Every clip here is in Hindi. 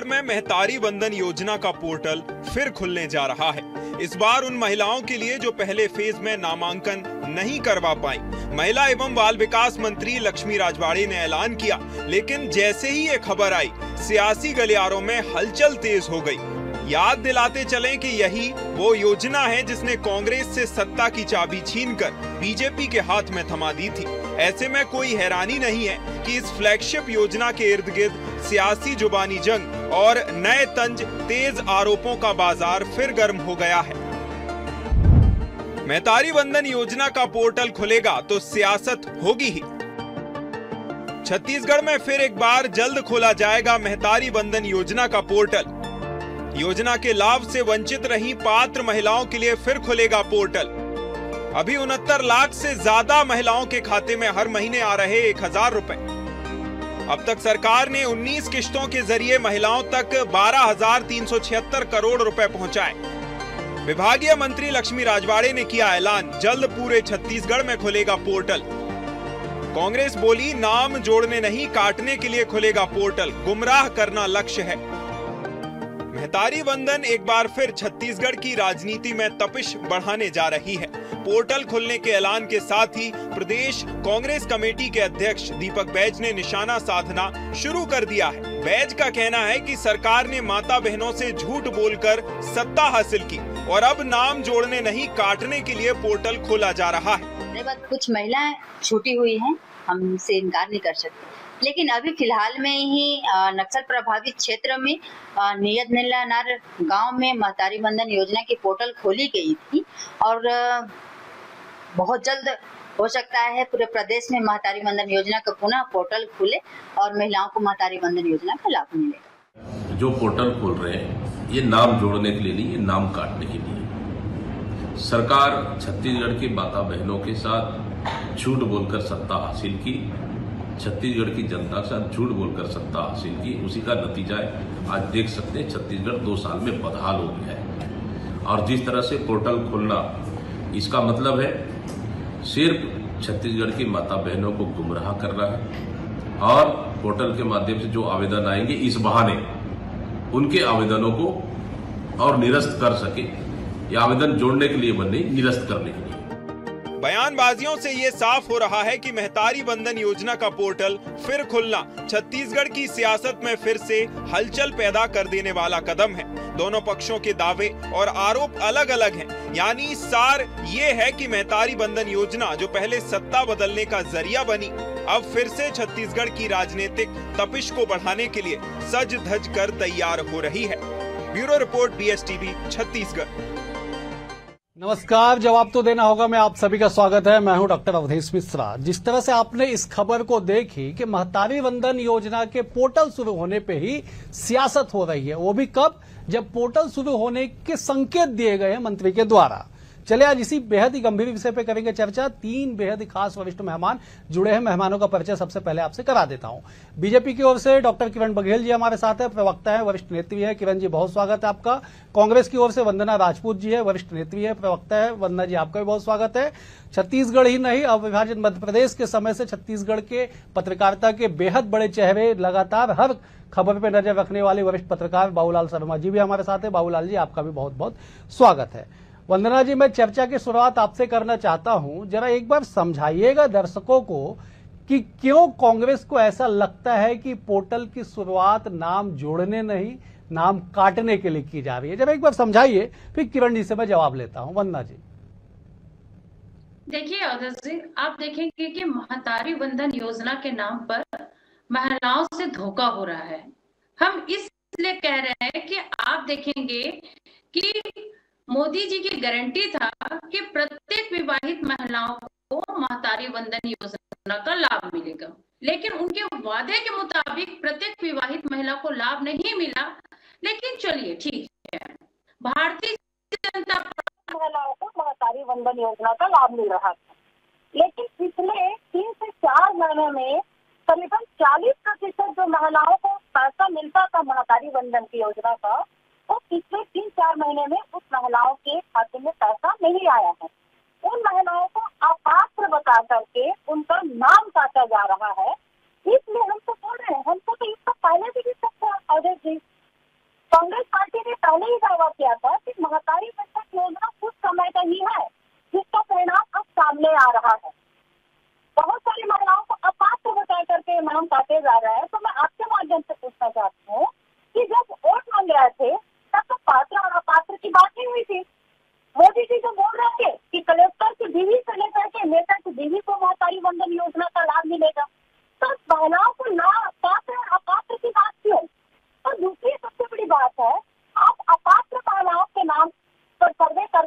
छत्तीसगढ़ में महतारी वंदन योजना का पोर्टल फिर खुलने जा रहा है। इस बार उन महिलाओं के लिए जो पहले फेज में नामांकन नहीं करवा पाई। महिला एवं बाल विकास मंत्री लक्ष्मी राजवाड़े ने ऐलान किया, लेकिन जैसे ही ये खबर आई, सियासी गलियारों में हलचल तेज हो गई। याद दिलाते चलें कि यही वो योजना है जिसने कांग्रेस से सत्ता की चाबी छीनकर बीजेपी के हाथ में थमा दी थी। ऐसे में कोई हैरानी नहीं है कि इस फ्लैगशिप योजना के इर्द गिर्द सियासी जुबानी जंग और नए तंज तेज आरोपों का बाजार फिर गर्म हो गया है। महतारी वंदन योजना का पोर्टल खुलेगा तो सियासत होगी ही। छत्तीसगढ़ में फिर एक बार जल्द खोला जाएगा महतारी वंदन योजना का पोर्टल। योजना के लाभ से वंचित रही पात्र महिलाओं के लिए फिर खुलेगा पोर्टल। अभी 69 लाख से ज्यादा महिलाओं के खाते में हर महीने आ रहे 1000 रुपए। अब तक सरकार ने 19 किश्तों के जरिए महिलाओं तक 12,376 करोड़ रुपए पहुंचाए। विभागीय मंत्री लक्ष्मी राजवाड़े ने किया ऐलान, जल्द पूरे छत्तीसगढ़ में खुलेगा पोर्टल। कांग्रेस बोली, नाम जोड़ने नहीं काटने के लिए खुलेगा पोर्टल, गुमराह करना लक्ष्य है। महतारी वंदन एक बार फिर छत्तीसगढ़ की राजनीति में तपिश बढ़ाने जा रही है। पोर्टल खुलने के ऐलान के साथ ही प्रदेश कांग्रेस कमेटी के अध्यक्ष दीपक बैज ने निशाना साधना शुरू कर दिया है। बैज का कहना है कि सरकार ने माता बहनों से झूठ बोलकर सत्ता हासिल की और अब नाम जोड़ने नहीं काटने के लिए पोर्टल खोला जा रहा है। कुछ महिलाएं छूटी हुई हैं, हम इनसे इनकार नहीं कर सकते, लेकिन अभी फिलहाल में ही नक्सल प्रभावित क्षेत्र में नियत नीलानार गांव में महतारी वंदन योजना की पोर्टल खोली गई थी और बहुत जल्द हो सकता है पूरे प्रदेश में महतारी वंदन योजना का पुनः पोर्टल खुले और महिलाओं को महतारी वंदन योजना का लाभ मिलेगा। जो पोर्टल खोल रहे हैं ये नाम जोड़ने के लिए नहीं, ये नाम काटने के लिए। सरकार छत्तीसगढ़ की माता बहनों के साथ झूठ बोलकर सत्ता हासिल की, छत्तीसगढ़ की जनता के साथ झूठ बोलकर सत्ता हासिल की, उसी का नतीजा है। आज देख सकते हैं छत्तीसगढ़ 2 साल में बदहाल हो गया है। और जिस तरह से पोर्टल खोलना, इसका मतलब है सिर्फ छत्तीसगढ़ की माता बहनों को गुमराह करना है और पोर्टल के माध्यम से जो आवेदन आएंगे इस बहाने उनके आवेदनों को और निरस्त कर सके। ये आवेदन जोड़ने के लिए बने, निरस्त करने के लिए। बयानबाजियों से ये साफ हो रहा है कि महतारी वंदन योजना का पोर्टल फिर खुलना छत्तीसगढ़ की सियासत में फिर से हलचल पैदा कर देने वाला कदम है। दोनों पक्षों के दावे और आरोप अलग अलग हैं, यानी सार ये है कि महतारी वंदन योजना जो पहले सत्ता बदलने का जरिया बनी, अब फिर से छत्तीसगढ़ की राजनीतिक तपिश को बढ़ाने के लिए सज धज कर तैयार हो रही है। Bureau report, BSTV Chhattisgarh. नमस्कार, जवाब तो देना होगा मैं आप सभी का स्वागत है। मैं हूं डॉक्टर अवधेश मिश्रा। जिस तरह से आपने इस खबर को देखी कि महतारी वंदन योजना के पोर्टल शुरू होने पे ही सियासत हो रही है, वो भी कब, जब पोर्टल शुरू होने के संकेत दिए गए हैं मंत्री के द्वारा। चले आज इसी बेहद ही गंभीर विषय पे करेंगे चर्चा। 3 बेहद ही खास वरिष्ठ मेहमान जुड़े हैं। मेहमानों का परिचय सबसे पहले आपसे करा देता हूं। बीजेपी की ओर से डॉक्टर किरण बघेल जी हमारे साथ है, प्रवक्ता है, वरिष्ठ नेत्री है। किरण जी, बहुत स्वागत है आपका। कांग्रेस की ओर से वंदना राजपूत जी है, वरिष्ठ नेत्री है, प्रवक्ता है। वंदना जी, आपका भी बहुत स्वागत है। छत्तीसगढ़ ही नहीं, अविभाजित मध्य प्रदेश के समय से छत्तीसगढ़ के पत्रकारिता के बेहद बड़े चेहरे, लगातार हर खबर पर नजर रखने वाले वरिष्ठ पत्रकार बाबूलाल शर्मा जी भी हमारे साथ है। बाबूलाल जी, आपका भी बहुत बहुत स्वागत है। वंदना जी, मैं चर्चा की शुरुआत आपसे करना चाहता हूं। जरा एक बार समझाइएगा दर्शकों को कि क्यों कांग्रेस को ऐसा लगता है कि पोर्टल की शुरुआत नाम जोड़ने नहीं, नाम काटने के लिए की जा रही है। जरा एक बार समझाइए, फिर किरण जी से मैं जवाब लेता हूं। वंदना जी। देखिए अवधेश जी, आप देखेंगे कि महतारी वंदन योजना के नाम पर महिलाओं से धोखा हो रहा है। हम इसलिए कह रहे हैं कि आप देखेंगे कि मोदी जी की गारंटी था कि प्रत्येक विवाहित महिलाओं को महतारी वंदन योजना का लाभ मिलेगा, लेकिन उनके वादे के मुताबिक प्रत्येक विवाहित महिला को लाभ नहीं मिला। लेकिन चलिए ठीक है, भारतीय जनता पार्टी महिलाओं को महतारी वंदन योजना का लाभ मिल रहा था, लेकिन पिछले 3 से 4 महीने में करीबन 40% जो महिलाओं को पैसा मिलता था महतारी वंदन की योजना का, वो पिछले 3-4 महीने में उस महिलाओं के खाते में पैसा नहीं आया है। उन महिलाओं को अपात्र बता करके उनका नाम काटा जा रहा है। इसलिए हम तो बोल रहे हैं, हमको तो इसका पहले भी सकता है अवधेश जी,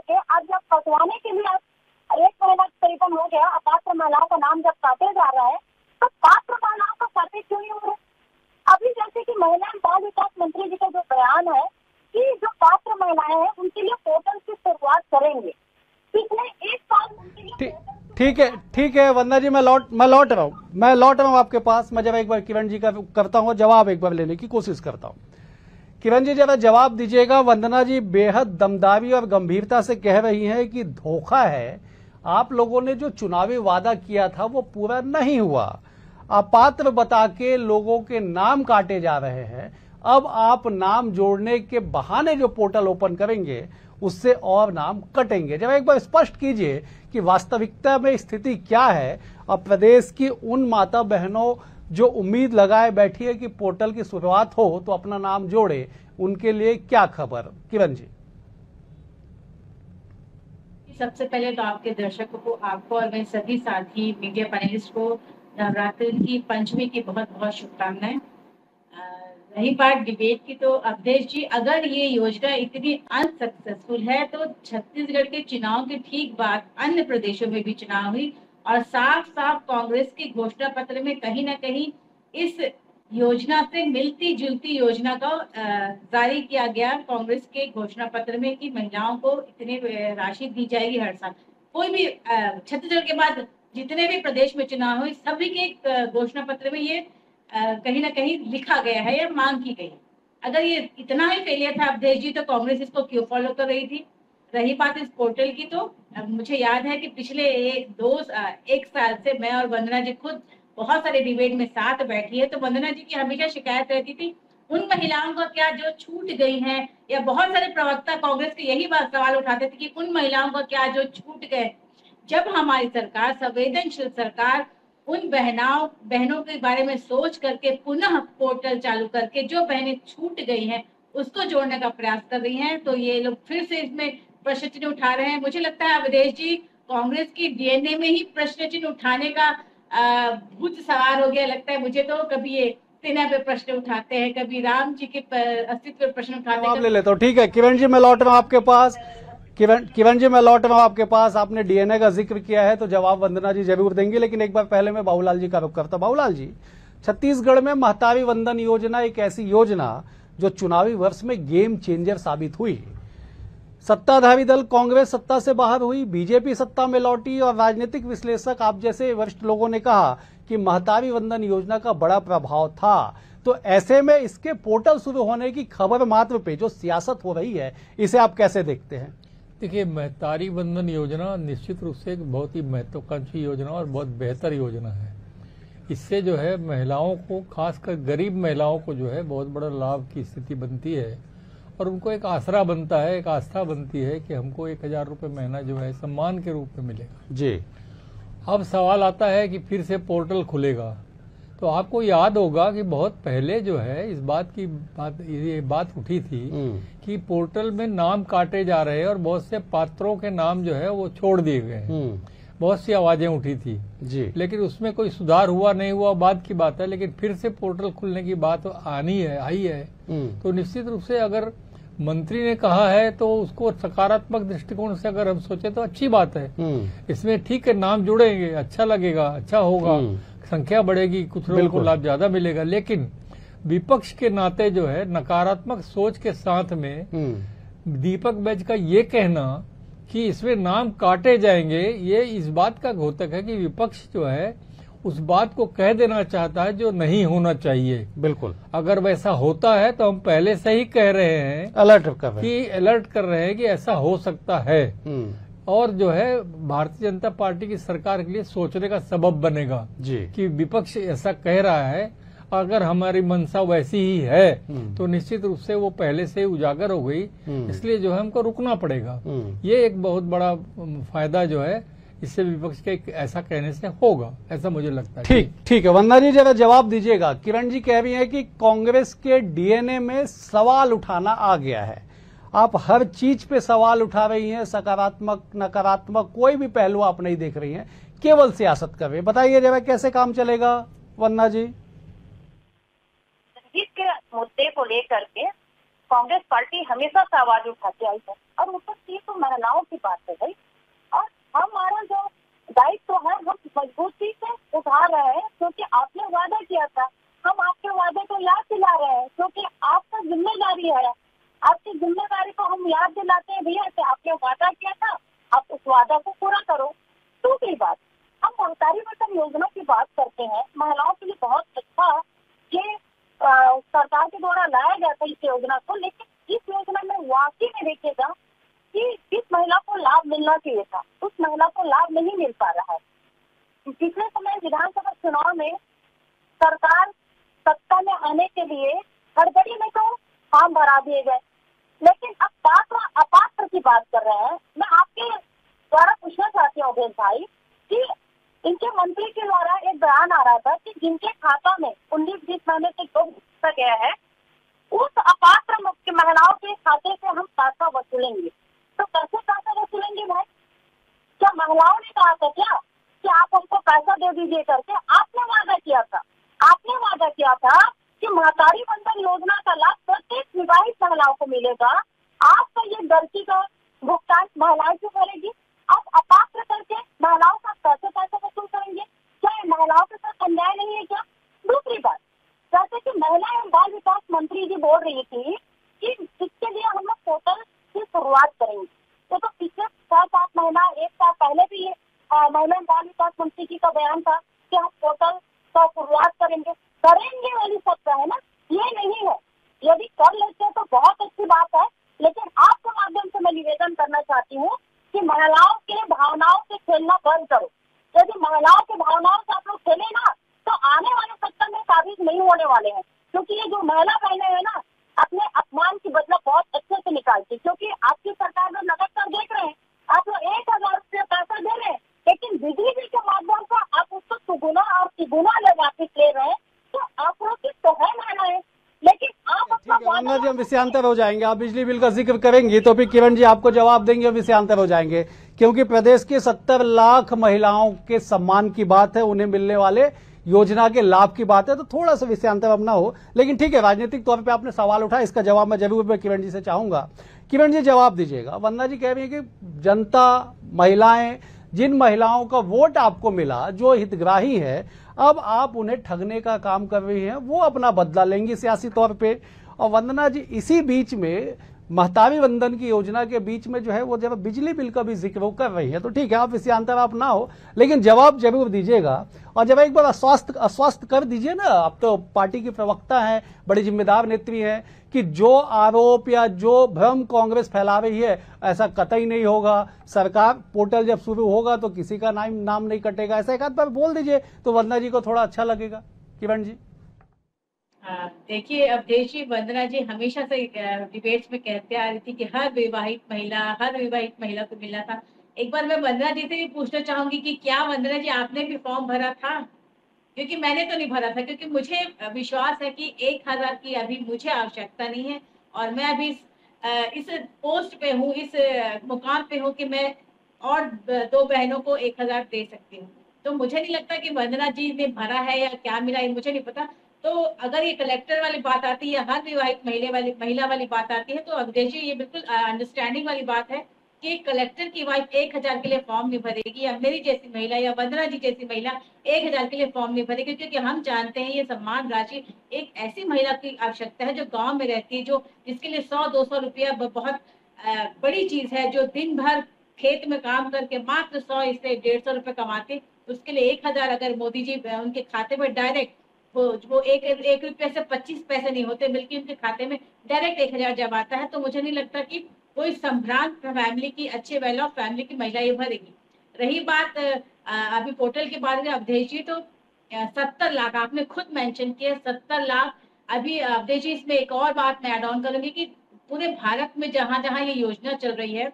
करके आज जब फंसवाने के लिए 1 महीना करीबन हो गया, अपात्र महिलाओं का नाम जब काटे जा रहा है, तो पात्र महिलाओं का काटे क्यों नहीं हो रहे? अभी जैसे कि महिला एवं बाल विकास मंत्री जी का जो बयान है कि जो पात्र महिलाएं हैं उनके लिए पोर्टल की शुरुआत करेंगे, पिछले 1 साल उनके लिए ठीक है वंदना जी, मैं लौट रहा हूँ आपके पास। मैं जब एक बार किरण जी का करता हूँ जवाब, एक बार लेने की कोशिश करता हूँ। किरण जी जरा जवाब दीजिएगा। वंदना जी बेहद दमदारी और गंभीरता से कह रही हैं कि धोखा है, आप लोगों ने जो चुनावी वादा किया था वो पूरा नहीं हुआ, अपात्र बता के लोगों के नाम काटे जा रहे हैं। अब आप नाम जोड़ने के बहाने जो पोर्टल ओपन करेंगे उससे और नाम कटेंगे। जब एक बार स्पष्ट कीजिए कि वास्तविकता में स्थिति क्या है और प्रदेश की उन माता बहनों जो उम्मीद लगाए बैठी है कि पोर्टल की शुरुआत हो तो अपना नाम जोड़े, उनके लिए क्या खबर? किरण जी। सबसे पहले तो आपके दर्शकों को, आपको और मेरे सभी साथी मीडिया पैनलिस्ट को नवरात्रि की पंचमी की बहुत बहुत शुभकामनाएं। रही बात डिबेट की, तो अवधेश जी, अगर ये योजना इतनी अनसक्सेसफुल है तो छत्तीसगढ़ के चुनाव के ठीक बाद अन्य प्रदेशों में भी चुनाव हुई और साफ साफ कांग्रेस के घोषणा पत्र में कहीं ना कहीं इस योजना से मिलती जुलती योजना का जारी किया गया कांग्रेस के घोषणा पत्र में कि महिलाओं को इतने राशि दी जाएगी हर साल। कोई भी छत्तीसगढ़ के बाद जितने भी प्रदेश में चुनाव हुए सभी के घोषणा पत्र में ये कहीं ना कहीं लिखा गया है या मांग की गई। अगर ये इतना ही फेलियर था अवधेश जी, तो कांग्रेस इसको क्यों फॉलो कर रही थी? रही बात इस पोर्टल की, तो मुझे याद है कि पिछले 1 साल से मैं और वंदना जी खुद बहुत सारे डिबेट में साथ बैठी है, तो वंदना जी की हमेशा शिकायत रहती थी उन महिलाओं का क्या जो छूट गई हैं, या बहुत सारे प्रवक्ता कांग्रेस के यही बात सवाल उठाते थे कि उन महिलाओं का क्या जो छूट गए। जब हमारी सरकार, संवेदनशील सरकार, उन बहनों के बारे में सोच करके पुनः पोर्टल चालू करके जो बहनें छूट गई हैं उसको जोड़ने का प्रयास कर रही हैं, तो ये लोग फिर से इसमें प्रश्न चिन्ह उठा रहे हैं। मुझे लगता है अवधेश जी, कांग्रेस की डीएनए में ही प्रश्न चिन्ह उठाने का भूत सवार हो गया लगता है मुझे। तो कभी ये सेना पे प्रश्न उठाते हैं, कभी राम जी के अस्तित्व पे प्रश्न उठाते हैं। ले लेता हूँ, ठीक है किरण जी, मैं लौट रहा हूँ आपके पास। किरण जी मैं लौट रहा हूँ आपके पास। आपने डीएनए का जिक्र किया है तो जवाब वंदना जी जरूर देंगी, लेकिन एक बार पहले मैं बाबूलाल जी का रुख करता। बाबूलाल जी, छत्तीसगढ़ में महतारी वंदन योजना एक ऐसी योजना जो चुनावी वर्ष में गेम चेंजर साबित हुई। सत्ताधारी दल कांग्रेस सत्ता से बाहर हुई, बीजेपी सत्ता में लौटी और राजनीतिक विश्लेषक आप जैसे वरिष्ठ लोगों ने कहा कि महतारी वंदन योजना का बड़ा प्रभाव था। तो ऐसे में इसके पोर्टल शुरू होने की खबर मात्र पे जो सियासत हो रही है, इसे आप कैसे देखते हैं? देखिए, महतारी वंदन योजना निश्चित रूप से एक बहुत ही महत्वाकांक्षी योजना और बहुत बेहतर योजना है। इससे जो है महिलाओं को, खासकर गरीब महिलाओं को जो है बहुत बड़ा लाभ की स्थिति बनती है और उनको एक आसरा बनता है, एक आस्था बनती है कि हमको 1000 रुपये महीना जो है सम्मान के रूप में मिलेगा। जी। अब सवाल आता है कि फिर से पोर्टल खुलेगा, तो आपको याद होगा कि बहुत पहले जो है इस ये बात उठी थी कि पोर्टल में नाम काटे जा रहे हैं और बहुत से पात्रों के नाम जो है वो छोड़ दिए गए हैं। बहुत सी आवाजें उठी थी जी, लेकिन उसमें कोई सुधार हुआ नहीं हुआ बाद की बात है, लेकिन फिर से पोर्टल खुलने की बात आई है। तो निश्चित रूप से अगर मंत्री ने कहा है तो उसको सकारात्मक दृष्टिकोण से अगर हम सोचे तो अच्छी बात है। इसमें ठीक है, नाम जुड़ेंगे, अच्छा लगेगा, अच्छा होगा, संख्या बढ़ेगी, कुछ लोगों को लाभ ज्यादा मिलेगा। लेकिन विपक्ष के नाते जो है नकारात्मक सोच के साथ में दीपक बैज का ये कहना कि इसमें नाम काटे जाएंगे, ये इस बात का घोतक है कि विपक्ष जो है उस बात को कह देना चाहता है जो नहीं होना चाहिए। बिल्कुल, अगर वैसा होता है तो हम पहले से ही कह रहे हैं, अलर्ट कर रहे हैं कि ऐसा हो सकता है और जो है भारतीय जनता पार्टी की सरकार के लिए सोचने का सबब बनेगा जी कि विपक्ष ऐसा कह रहा है। अगर हमारी मंशा वैसी ही है तो निश्चित रूप से वो पहले से उजागर हो गई, इसलिए जो है हमको रुकना पड़ेगा। ये एक बहुत बड़ा फायदा जो है इससे विपक्ष के ऐसा कहने से होगा, ऐसा मुझे लगता है। ठीक है, वंदना जी जरा जवाब दीजिएगा। किरण जी कह रही है कि कांग्रेस के डीएनए में सवाल उठाना आ गया है। आप हर चीज पे सवाल उठा रही हैं, सकारात्मक नकारात्मक कोई भी पहलू आप नहीं देख रही हैं, केवल सियासत कर रही है। बताइए जरा कैसे काम चलेगा वंदना जी? के मुद्दे को लेकर के कांग्रेस पार्टी हमेशा से आवाज उठाती आई है। और ऊपर से तो महिलाओं की बात है भाई, और हमारा जो दायित्व है हम मजबूती से उठा रहे हैं, क्योंकि आपने वादा किया था। हम आपके वादे को याद दिला रहे हैं, क्योंकि आपका जिम्मेदारी है। आपकी जिम्मेदारी को हम याद दिलाते हैं भैया कि आपने वादा किया था, आप उस वादा को पूरा करो। दूसरी बात, हम महतारी वंदन योजना की बात करते हैं। महिलाओं के लिए बहुत अच्छा ये सरकार के द्वारा लाया गया था इस योजना को, लेकिन इस योजना में वाकई में देखिएगा कि जिस महिला को लाभ मिलना चाहिए था उस महिला को लाभ नहीं मिल पा रहा है। पिछले समय विधानसभा चुनाव में सरकार सत्ता में आने के लिए हड़बड़ी में तो फॉर्म भरा दिए गए, लेकिन अब पात्र अपात्र की बात कर रहे हैं। मैं आपके द्वारा पूछना चाहती हूँ अवधेश भाई कि इनके मंत्री के द्वारा एक बयान आ रहा था कि जिनके खाता में 19-20 महीने से जो पैसा गया है उस अपात्र महिलाओं के खाते से हम पैसा वसूलेंगे। तो कैसे पैसा वसूलेंगे भाई? क्या महिलाओं ने कहा था क्या कि आप हमको पैसा दे दीजिए करके? आपने वादा किया था, आपने वादा किया था कि महतारी वंदन योजना का लाभ प्रत्येक विवाहित महिलाओं को मिलेगा। आपका ये दर्जी का भुगतान महिलाएं क्यों करेगी? आप अपात्र करके महिलाओं का कैसे पैसा वसूल करेंगे? क्या महिलाओं के साथ अन्याय नहीं है क्या? दूसरी बात, जैसे कि महिला एवं बाल विकास मंत्री जी बोल रही थी कि इसके लिए हम लोग पोर्टल की शुरुआत करेंगे। तो पिछले 6-7 महीना 1 साल पहले भी ये महिला एवं बाल विकास मंत्री जी का बयान था कि हम पोर्टल का शुरुआत करेंगे वाली शब्द है ना, ये नहीं है। यदि कर लेते तो बहुत अच्छी बात है, लेकिन आपके माध्यम से मैं निवेदन करना चाहती हूँ कि महिलाओं के भावनाओं से खेलना बंद करो। यदि महिलाओं के भावनाओं से आप लोग खेले ना तो आने वाले सत्तर में काबिज नहीं होने वाले हैं, क्योंकि ये जो महिला बहनें हैं ना अपने अपमान की बदला बहुत अच्छे से निकालती, क्योंकि आपकी सरकार में नकद कर देख रहे हैं, आप लोग 1000 रुपये पैसा दे रहे हैं, लेकिन बिजली बिल के माध्यम से आप उसको दुगुना और तिगुना वापिस ले रहे हैं। तो आप लोग की तो है महिलाएं, लेकिन आप अपना जी हम विषयांतर हो जाएंगे। आप बिजली बिल का जिक्र करेंगे तो फिर किरण जी आपको जवाब देंगे, विषयांतर हो जाएंगे, क्योंकि प्रदेश के 70 लाख महिलाओं के सम्मान की बात है, उन्हें मिलने वाले योजना के लाभ की बात है, तो थोड़ा सा विषयांतर अब ना हो। लेकिन ठीक है, राजनीतिक तौर पे आपने सवाल उठाया, इसका जवाब मैं जरूर किरण जी से चाहूंगा। किरण जी जवाब दीजिएगा। वंदना जी कह रही है कि जनता, महिलाएं, जिन महिलाओं का वोट आपको मिला, जो हितग्राही है, अब आप उन्हें ठगने का काम कर रही हैं, वो अपना बदला लेंगी सियासी तौर पे। और वंदना जी इसी बीच में महतारी वंदन की योजना के बीच में जो है वो जब बिजली बिल का भी जिक्र वो कर रही है, तो ठीक है आप विषयांतर आप ना हो, लेकिन जवाब जरूर दीजिएगा। और जब एक बार आश्वस्त कर दीजिए ना, आप तो पार्टी की प्रवक्ता हैं, बड़ी जिम्मेदार नेत्री हैं, कि जो आरोप या जो भ्रम कांग्रेस फैला रही है ऐसा कतई नहीं होगा। सरकार पोर्टल जब शुरू होगा तो किसी का नाम नहीं कटेगा, ऐसा एक आध बार बोल दीजिए तो वंदना जी को थोड़ा अच्छा लगेगा। किरण जी देखिए अवधेश जी, वंदना जी हमेशा से डिबेट्स में कहते आ रही थी कि हर विवाहित महिला को मिला था। एक बार मैं वंदना जी से भी पूछना चाहूंगी कि क्या वंदना जी आपने भी फॉर्म भरा था? क्योंकि मैंने तो नहीं भरा था, क्योंकि मुझे विश्वास है कि 1000 की अभी मुझे आवश्यकता नहीं है, और मैं अभी इस पोस्ट पे हूँ, इस मुकाम पे हूँ कि मैं और 2 बहनों को 1000 दे सकती हूँ। तो मुझे नहीं लगता कि वंदना जी ने भरा है या क्या मिला है, मुझे नहीं पता। तो अगर ये कलेक्टर वाली बात आती है, हर विवाहित महिला वाली बात आती है, तो अवधेश जी ये बिल्कुल अंडरस्टैंडिंग वाली बात है कि कलेक्टर की वाइफ 1000 के लिए फॉर्म नहीं भरेगी, या मेरी जैसी महिला या वंदना जी जैसी महिला 1000 के लिए फॉर्म नहीं भरेगी, क्योंकि हम जानते हैं ये सम्मान राशि एक ऐसी महिला की आवश्यकता है जो गांव में रहती है, जो जिसके लिए 100-200 रुपया बहुत बड़ी चीज है, जो दिन भर खेत में काम करके मात्र 100 से 150 रुपए कमाते, उसके लिए 1000 अगर मोदी जी उनके खाते में डायरेक्ट वो एक रुपये से 25 पैसे नहीं होते, बल्कि उनके खाते में डायरेक्ट 1000 जब आता है, तो मुझे नहीं लगता कि कोई संभ्रांत फैमिली की, अच्छे वेल ऑफ फैमिली की महिला ये भरेगी। रही बात अभी पोर्टल के बारे में अवधेश जी, तो 70 लाख आपने खुद मेंशन किया, 70 लाख। अभी अवधेश जी इसमें एक और बात मैं ऐड ऑन करूंगी कि पूरे भारत में जहां जहां ये योजना चल रही है,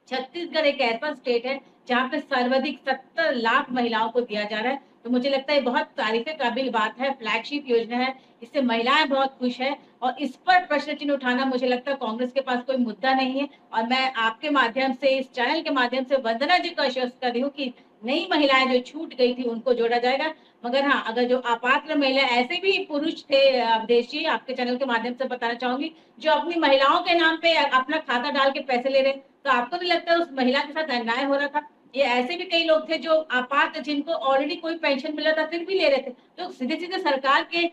छत्तीसगढ़ एक ऐसा स्टेट है जहाँ पे सर्वाधिक 70 लाख महिलाओं को दिया जा रहा है। तो मुझे लगता है बहुत तारीफे काबिल बात है, फ्लैगशिप योजना है, इससे महिलाएं बहुत खुश है, और इस पर प्रश्न चिन्ह उठाना मुझे लगता है कांग्रेस के पास कोई मुद्दा नहीं है। और मैं आपके माध्यम से, इस चैनल के माध्यम से वंदना जी को आश्वस्त कर रही हूँ कि नई महिलाएं जो छूट गई थी उनको जोड़ा जाएगा। मगर हाँ, अगर जो अपात्र महिला, ऐसे भी पुरुष थे अवधेश जी, आपके चैनल के माध्यम से बताना चाहूंगी, जो अपनी महिलाओं के नाम पे अपना खाता डाल के पैसे ले रहे, तो आपको नहीं लगता उस महिला के साथ अन्याय हो रहा था? ये ऐसे भी कई लोग थे जो अपात्र, जिनको ऑलरेडी कोई पेंशन मिला था फिर भी ले रहे थे, तो सीधे सीधे सरकार के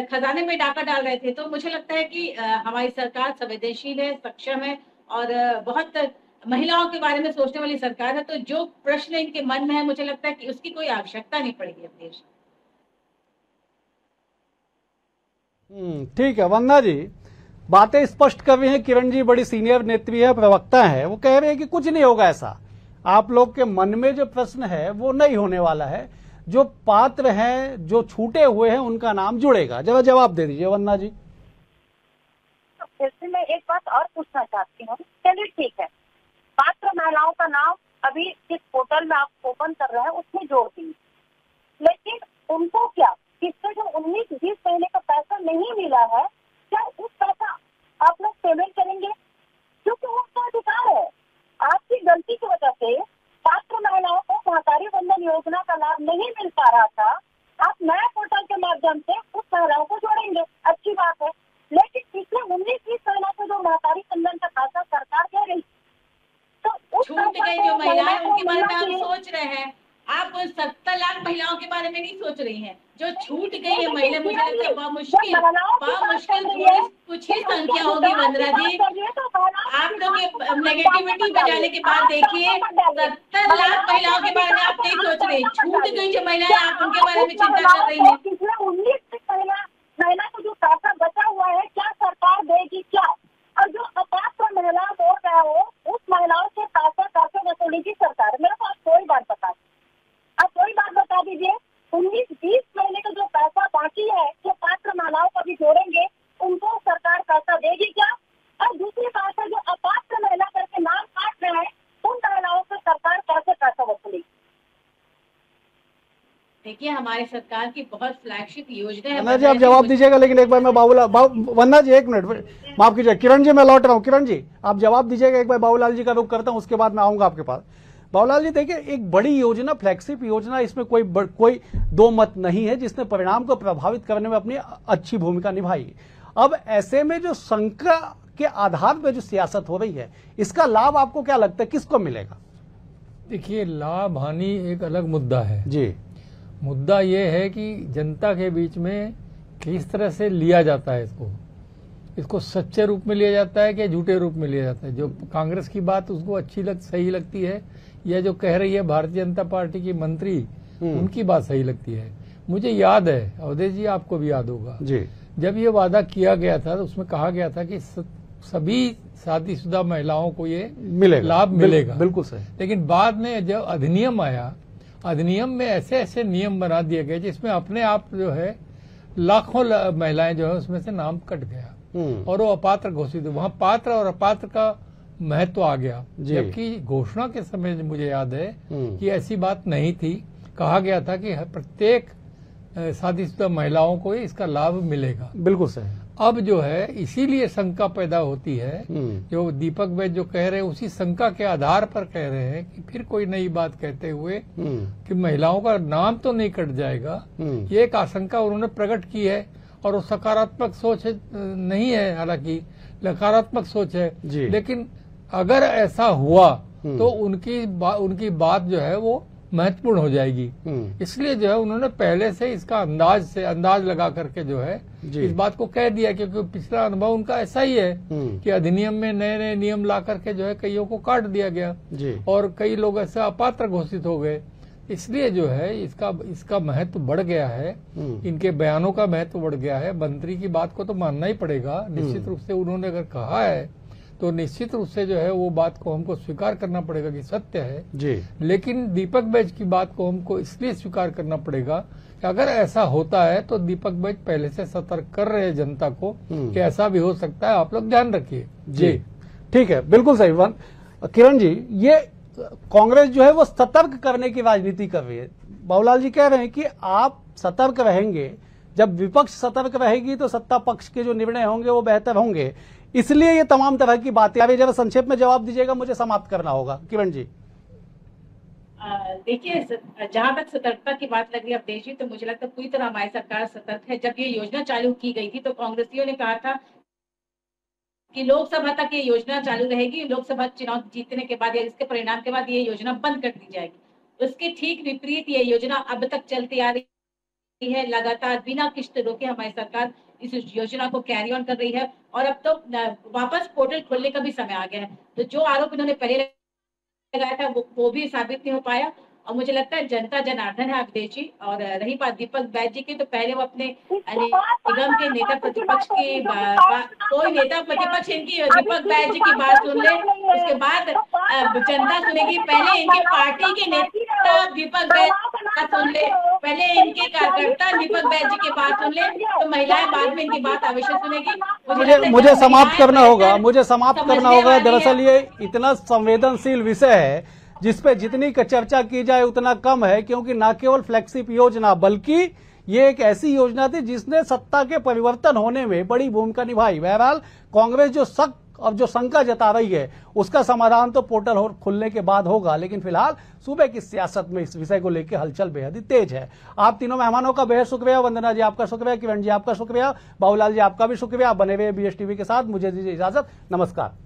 खजाने में डाका डाल रहे थे। तो मुझे लगता है कि हमारी सरकार संवेदनशील है, सक्षम है और बहुत महिलाओं के बारे में सोचने वाली सरकार है। तो जो प्रश्न इनके मन में है, मुझे लगता है कि उसकी कोई आवश्यकता नहीं पड़ेगी अब देश। ठीक है। वंदना जी बातें स्पष्ट कर रही हैं। किरण जी बड़ी सीनियर नेत्री है, प्रवक्ता है, वो कह रहे हैं कि कुछ नहीं होगा ऐसा। आप लोग के मन में जो प्रश्न है वो नहीं होने वाला है। जो पात्र हैं, जो छूटे हुए हैं, उनका नाम जुड़ेगा। जरा जवाब दे दीजिए वंदना जी। जैसे मैं एक बात और पूछना चाहती हूँ। चलिए ठीक है, पात्र महिलाओं का नाम अभी जिस पोर्टल में आप ओपन कर रहे हैं उसमें जोड़ दी, लेकिन उनको क्या, किससे जो 19-20 महीने का पैसा नहीं मिला है, क्या उस पैसा आप लोग पेमेंट करेंगे? क्योंकि उनका अधिकार है। आपकी गलती की वजह से पात्र महिलाओं को महतारी वंदन योजना का लाभ नहीं मिल पा रहा था। आप नया पोर्टल के माध्यम से उस महिलाओं को जोड़ेंगे, अच्छी बात है, लेकिन पिछले 19-20 महीनों से जो महतारी वंदन का खाता सरकार दे रही, तो छूट गई जो महिलाएं, उनके बारे में हम सोच रहे हैं। आप 70 लाख महिलाओं के बारे में नहीं सोच रही हैं जो छूट गई है महिला। मुझे लगता है बहुत मुश्किल कुछ ही संख्या होगी वंदना जी। आप लोग ये नेगेटिविटी बजाने के बाद देखिए 70 लाख महिलाओं के बारे में आप नहीं सोच रहे। छूट गई जो महिलाएं, आप उनके बारे में चिंता कर रही है। पिछले 19 महीना को जो पैसा बचा हुआ है, क्या सरकार देगी क्या? और जो अपात्र महिला बोल रहे हो, उस महिलाओं से पैसा कैसे वसूलेगी सरकार? मेरे को आप कोई बात बता, आप कोई बात बता दीजिए। 19-20 महीने का जो पैसा बाकी है, जो पात्र महिलाओं को भी जोड़ेंगे, उनको सरकार पैसा देगी क्या? और दूसरी बात है, जो अपात्र महिला करके नाम काट रहे हैं, उन महिलाओं से सरकार कैसे पैसा वसूलेगी? देखिए, हमारी सरकार की बहुत फ्लैगशिप योजना है। वंदना जी आप जवाब दीजिएगा, लेकिन एक बार मैं वंदना जी 1 मिनट माफ कीजिए। किरण जी मैं लौट रहा हूँ। किरण जी आप जवाब दीजिएगा। एक बार बाबूलाल जी का रुख करता हूँ, उसके बाद मैं आऊंगा आपके पास। बाबूलाल जी देखिए, एक बड़ी योजना, फ्लैगशिप योजना, इसमें कोई दो मत नहीं है, जिसने परिणाम को प्रभावित करने में अपनी अच्छी भूमिका निभाई। अब ऐसे में जो शंका के आधार पर जो सियासत हो रही है, इसका लाभ आपको क्या लगता है किसको मिलेगा? देखिए, लाभ हानि एक अलग मुद्दा है जी। मुद्दा ये है कि जनता के बीच में किस तरह से लिया जाता है इसको सच्चे रूप में लिया जाता है कि झूठे रूप में लिया जाता है। जो कांग्रेस की बात उसको सही लगती है, या जो कह रही है भारतीय जनता पार्टी की मंत्री, उनकी बात सही लगती है। मुझे याद है, अवधेश जी आपको भी याद होगा जी, जब ये वादा किया गया था तो उसमें कहा गया था कि सभी शादीशुदा महिलाओं को ये लाभ मिलेगा। बिल्कुल सही। लेकिन बाद में जब अधिनियम आया, अधिनियम में ऐसे ऐसे नियम बना दिए गए जिसमें अपने आप जो है लाखों महिलाएं जो है उसमें से नाम कट गया और वो अपात्र घोषित हुए। वहां पात्र और अपात्र का महत्व आ गया, जबकि घोषणा के समय मुझे याद है कि ऐसी बात नहीं थी। कहा गया था कि प्रत्येक शादीशुदा महिलाओं को इसका लाभ मिलेगा। बिल्कुल सही। अब जो है इसीलिए शंका पैदा होती है, जो दीपक वैद्य जो कह रहे हैं उसी शंका के आधार पर कह रहे हैं कि फिर कोई नई बात कहते हुए कि महिलाओं का नाम तो नहीं कट जाएगा, ये एक आशंका उन्होंने प्रकट की है। और वो सकारात्मक सोच नहीं है, हालांकि नकारात्मक सोच है, लेकिन अगर ऐसा हुआ तो उनकी बात जो है वो महत्वपूर्ण हो जाएगी। इसलिए जो है उन्होंने पहले से इसका अंदाज लगा करके जो है इस बात को कह दिया, क्योंकि पिछला अनुभव उनका ऐसा ही है कि अधिनियम में नए नए नियम ला करके जो है कईयों को काट दिया गया और कई लोग ऐसे अपात्र घोषित हो गए। इसलिए जो है इसका महत्व बढ़ गया है, इनके बयानों का महत्व बढ़ गया है। मंत्री की बात को तो मानना ही पड़ेगा, निश्चित रूप से उन्होंने अगर कहा है तो निश्चित रूप से जो है वो बात को हमको स्वीकार करना पड़ेगा कि सत्य है जी। लेकिन दीपक बैज की बात को हमको इसलिए स्वीकार करना पड़ेगा कि अगर ऐसा होता है तो दीपक बैज पहले से सतर्क कर रहे हैं जनता को कि ऐसा भी हो सकता है, आप लोग ध्यान रखिए जी। ठीक है, बिल्कुल सही। किरण जी, ये कांग्रेस जो है वो सतर्क करने की राजनीति कर रही है। बाबूलाल जी कह रहे हैं कि आप सतर्क रहेंगे, जब विपक्ष सतर्क रहेगी तो सत्ता पक्ष के जो निर्णय होंगे वो बेहतर होंगे, इसलिए ये तमाम तरह की बातें आ रही। जरा संक्षेप में जवाब दीजिएगा, मुझे समाप्त करना होगा। किरण जी। देखिए, जहां तक सतर्कता की बात लग रही है अवधेश जी, तो मुझे लगता है पूरी तरह हमारी सरकार सतर्क है। जब ये योजना चालू की गई थी तो कांग्रेसियों ने कहा था कि लोकसभा तक ये योजना चालू रहेगी, लोकसभा चुनाव जीतने के बाद या इसके परिणाम के बाद ये योजना बंद कर दी जाएगी। उसके ठीक विपरीत ये योजना अब तक चलती आ रही है, लगातार बिना किश्त रोके हमारी सरकार इस योजना को कैरी ऑन कर रही है। और अब तो वापस पोर्टल खोलने का भी समय आ गया है। तो जो आरोप इन्होंने पहले लगाया था वो भी साबित नहीं हो पाया। और मुझे लगता है जनता जनार्दन है अवधेश जी। और रही बात दीपक बैज जी की, तो पहले वो अपने निगम के नेता प्रतिपक्ष की कोई नेता प्रतिपक्ष इनकी दीपक बैज जी की बात सुन ले, उसके बाद जनता सुनेगी। पहले इनकी पार्टी के नेता दीपक बैज सुन ले, पहले इनके कार्यकर्ता दीपक बैज जी की बात सुन ले, तो महिलाएं बाद में इनकी बात अवश्य सुनेगी। मुझे समाप्त करना होगा। दरअसल ये इतना संवेदनशील विषय है जिसपे जितनी चर्चा की जाए उतना कम है, क्योंकि न केवल फ्लैगशिप योजना बल्कि ये एक ऐसी योजना थी जिसने सत्ता के परिवर्तन होने में बड़ी भूमिका निभाई। बहरहाल कांग्रेस जो शंका जता रही है उसका समाधान तो पोर्टल खुलने के बाद होगा, लेकिन फिलहाल सूबे की सियासत में इस विषय को लेकर हलचल बेहद ही तेज है। आप तीनों मेहमानों का बेहद शुक्रिया। वंदना जी आपका शुक्रिया, किरण जी आपका शुक्रिया, बाबूलाल जी आपका भी शुक्रिया। बने हुए BSTV के साथ मुझे दीजिए इजाजत। नमस्कार।